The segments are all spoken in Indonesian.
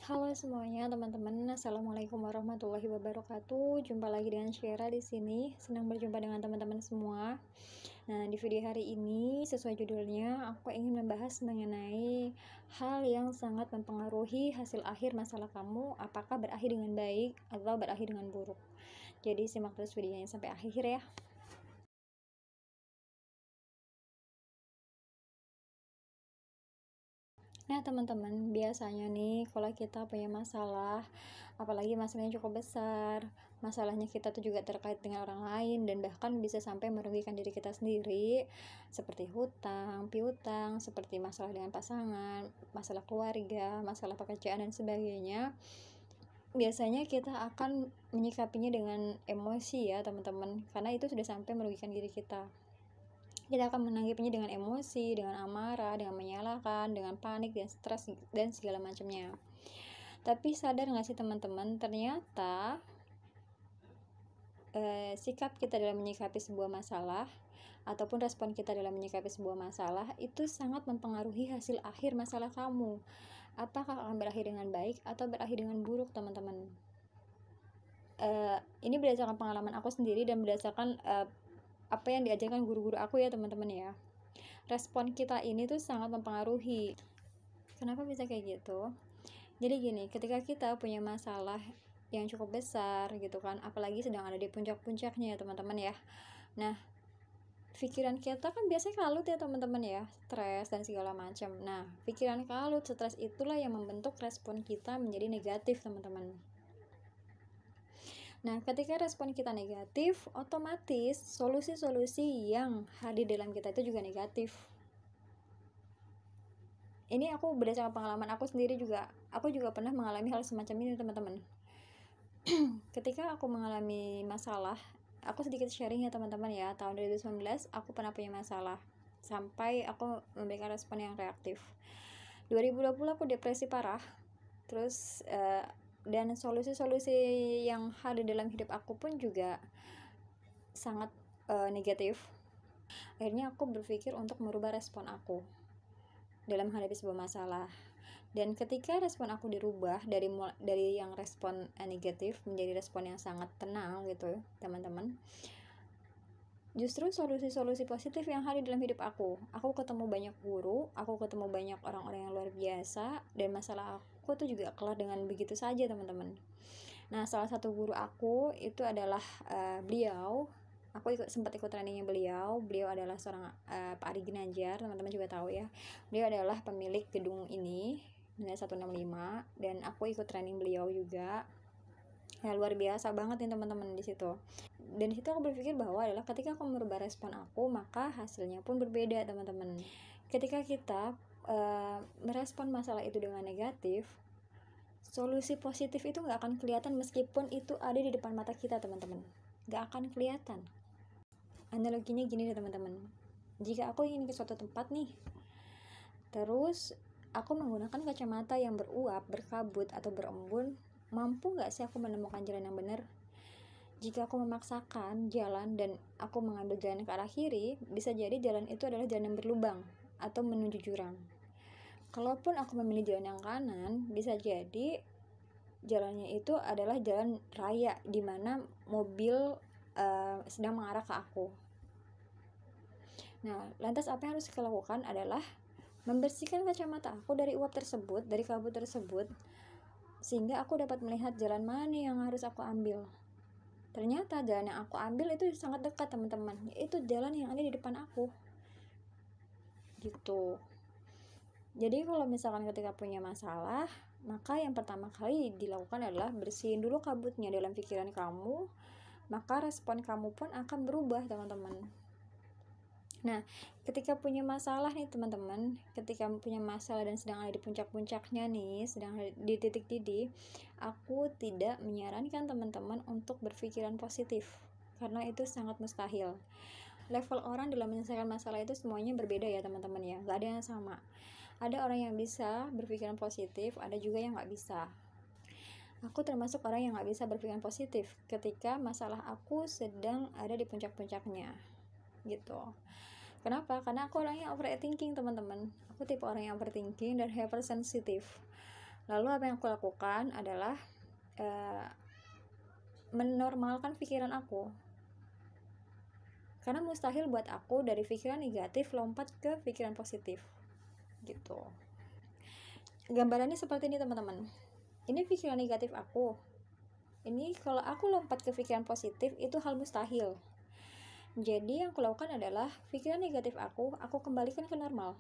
Halo semuanya teman-teman, assalamualaikum warahmatullahi wabarakatuh. Jumpa lagi dengan Syera di sini. Senang berjumpa dengan teman-teman semua. Nah, di video hari ini sesuai judulnya, aku ingin membahas mengenai hal yang sangat mempengaruhi hasil akhir masalah kamu, apakah berakhir dengan baik atau berakhir dengan buruk. Jadi simak terus videonya sampai akhir ya. Nah teman-teman, biasanya nih kalau kita punya masalah, apalagi masalahnya cukup besar, masalahnya kita tuh juga terkait dengan orang lain dan bahkan bisa sampai merugikan diri kita sendiri, seperti hutang, piutang, seperti masalah dengan pasangan, masalah keluarga, masalah pekerjaan dan sebagainya. Biasanya kita akan menyikapinya dengan emosi ya teman-teman, karena itu sudah sampai merugikan diri kita. Kita akan menanggapinya dengan emosi, dengan amarah, dengan menyalahkan, dengan panik dan stres dan segala macamnya. Tapi sadar nggak sih teman-teman, ternyata sikap kita dalam menyikapi sebuah masalah ataupun respon kita dalam menyikapi sebuah masalah itu sangat mempengaruhi hasil akhir masalah kamu. Apakah akan berakhir dengan baik atau berakhir dengan buruk teman-teman? Ini berdasarkan pengalaman aku sendiri dan berdasarkan apa yang diajarkan guru-guru aku ya teman-teman ya. Respon kita ini tuh sangat mempengaruhi. Kenapa bisa kayak gitu? Jadi gini, ketika kita punya masalah yang cukup besar gitu kan, apalagi sedang ada di puncak-puncaknya ya teman-teman ya. Nah, pikiran kita kan biasanya kalut ya teman-teman ya, stres dan segala macam. Nah, pikiran kalut, stres itulah yang membentuk respon kita menjadi negatif teman-teman. Nah, ketika respon kita negatif, otomatis solusi-solusi yang hadir dalam kita itu juga negatif. Ini aku berdasarkan pengalaman aku sendiri juga. Aku juga pernah mengalami hal semacam ini teman-teman. Ketika aku mengalami masalah, aku sedikit sharing ya teman-teman ya. Tahun 2019 aku pernah punya masalah sampai aku memberikan respon yang reaktif. 2020 aku depresi parah. Terus dan solusi-solusi yang hadir dalam hidup aku pun juga sangat negatif. Akhirnya aku berpikir untuk merubah respon aku dalam menghadapi sebuah masalah. Dan ketika respon aku dirubah dari yang respon negatif menjadi respon yang sangat tenang gitu teman-teman, justru solusi-solusi positif yang hadir dalam hidup aku ketemu banyak guru, aku ketemu banyak orang-orang yang luar biasa, dan masalah aku tuh juga kelar dengan begitu saja teman-teman. Nah, salah satu guru aku itu adalah beliau. Aku sempat ikut trainingnya beliau adalah seorang Pak Ari Ginanjar, teman-teman juga tahu ya. Beliau adalah pemilik gedung ini 165, dan aku ikut training beliau juga. Ya, luar biasa banget nih teman-teman di situ. Dan di situ aku berpikir bahwa adalah ketika aku merubah respon aku, maka hasilnya pun berbeda teman-teman. Ketika kita merespon masalah itu dengan negatif, solusi positif itu nggak akan kelihatan meskipun itu ada di depan mata kita teman-teman. Nggak akan kelihatan. Analoginya gini deh teman-teman. Jika aku ingin ke suatu tempat nih, terus aku menggunakan kacamata yang beruap, berkabut, atau berembun, mampu nggak sih aku menemukan jalan yang benar? Jika aku memaksakan jalan dan aku mengambil jalan ke arah kiri, bisa jadi jalan itu adalah jalan yang berlubang atau menuju jurang. Kalaupun aku memilih jalan yang kanan, bisa jadi jalannya itu adalah jalan raya di mana mobil sedang mengarah ke aku. Nah, lantas apa yang harus kita lakukan adalah membersihkan kacamata aku dari uap tersebut, dari kabut tersebut, sehingga aku dapat melihat jalan mana yang harus aku ambil. Ternyata jalan yang aku ambil itu sangat dekat teman-teman, itu jalan yang ada di depan aku gitu. Jadi kalau misalkan ketika punya masalah, maka yang pertama kali dilakukan adalah bersihin dulu kabutnya dalam pikiran kamu, maka respon kamu pun akan berubah teman-teman. Nah, ketika punya masalah nih teman-teman, ketika punya masalah dan sedang ada di puncak-puncaknya nih, sedang di titik didih, aku tidak menyarankan teman-teman untuk berpikiran positif, karena itu sangat mustahil. Level orang dalam menyelesaikan masalah itu semuanya berbeda ya teman-teman ya, gak ada yang sama. Ada orang yang bisa berpikiran positif, ada juga yang gak bisa. Aku termasuk orang yang gak bisa berpikiran positif ketika masalah aku sedang ada di puncak-puncaknya gitu. Kenapa? Karena aku orangnya overthinking teman-teman. Aku tipe orang yang overthinking dan hypersensitif. Lalu apa yang aku lakukan adalah menormalkan pikiran aku, karena mustahil buat aku dari pikiran negatif lompat ke pikiran positif gitu. Gambarannya seperti ini teman-teman, ini pikiran negatif aku, ini kalau aku lompat ke pikiran positif itu hal mustahil. Jadi yang aku lakukan adalah pikiran negatif aku kembalikan ke normal.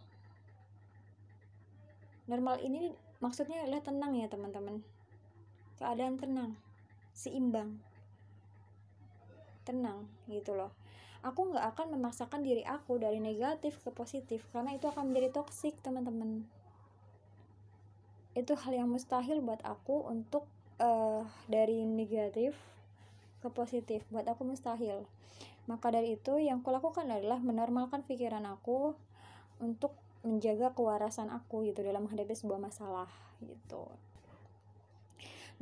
Normal ini maksudnya adalah tenang ya teman-teman, keadaan tenang, seimbang, tenang gitu loh. Aku nggak akan memaksakan diri aku dari negatif ke positif, karena itu akan menjadi toksik teman-teman. Itu hal yang mustahil buat aku untuk dari negatif ke positif, buat aku mustahil. Maka dari itu yang aku lakukan adalah menormalkan pikiran aku untuk menjaga kewarasan aku gitu dalam menghadapi sebuah masalah gitu.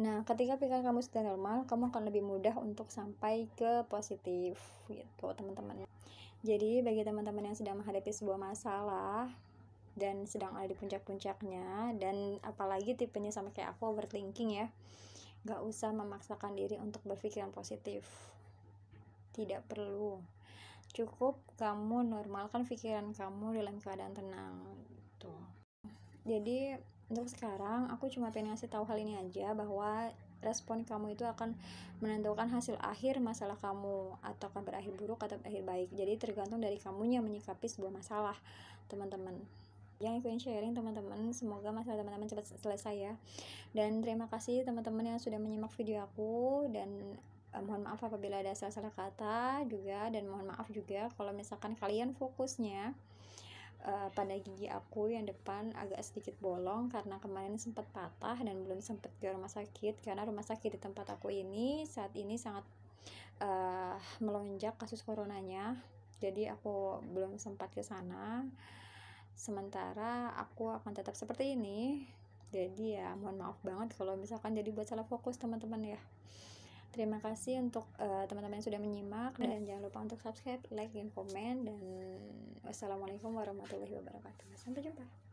Nah, ketika pikiran kamu sudah normal, kamu akan lebih mudah untuk sampai ke positif gitu, teman-teman. Jadi, bagi teman-teman yang sedang menghadapi sebuah masalah dan sedang ada di puncak-puncaknya, dan apalagi tipenya sama kayak aku, overthinking ya, gak usah memaksakan diri untuk berpikiran positif. Tidak perlu. Cukup kamu normalkan pikiran kamu dalam keadaan tenang gitu. Jadi untuk sekarang aku cuma pengen ngasih tahu hal ini aja, bahwa respon kamu itu akan menentukan hasil akhir masalah kamu, atau akan berakhir buruk atau berakhir baik. Jadi tergantung dari kamunya menyikapi sebuah masalah, teman-teman. Yang ingin sharing teman-teman, semoga masalah teman-teman cepat selesai ya. Dan terima kasih teman-teman yang sudah menyimak video aku, dan mohon maaf apabila ada salah-salah kata juga, dan mohon maaf juga kalau misalkan kalian fokusnya pada gigi aku yang depan agak sedikit bolong karena kemarin sempat patah dan belum sempat ke rumah sakit, karena rumah sakit di tempat aku ini saat ini sangat melonjak kasus coronanya. Jadi aku belum sempat ke sana. Sementara aku akan tetap seperti ini. Jadi ya mohon maaf banget kalau misalkan jadi buat salah fokus teman-teman ya. Terima kasih untuk teman-teman yang sudah menyimak, dan jangan lupa untuk subscribe, like, dan komen. Dan wassalamualaikum warahmatullahi wabarakatuh. Sampai jumpa.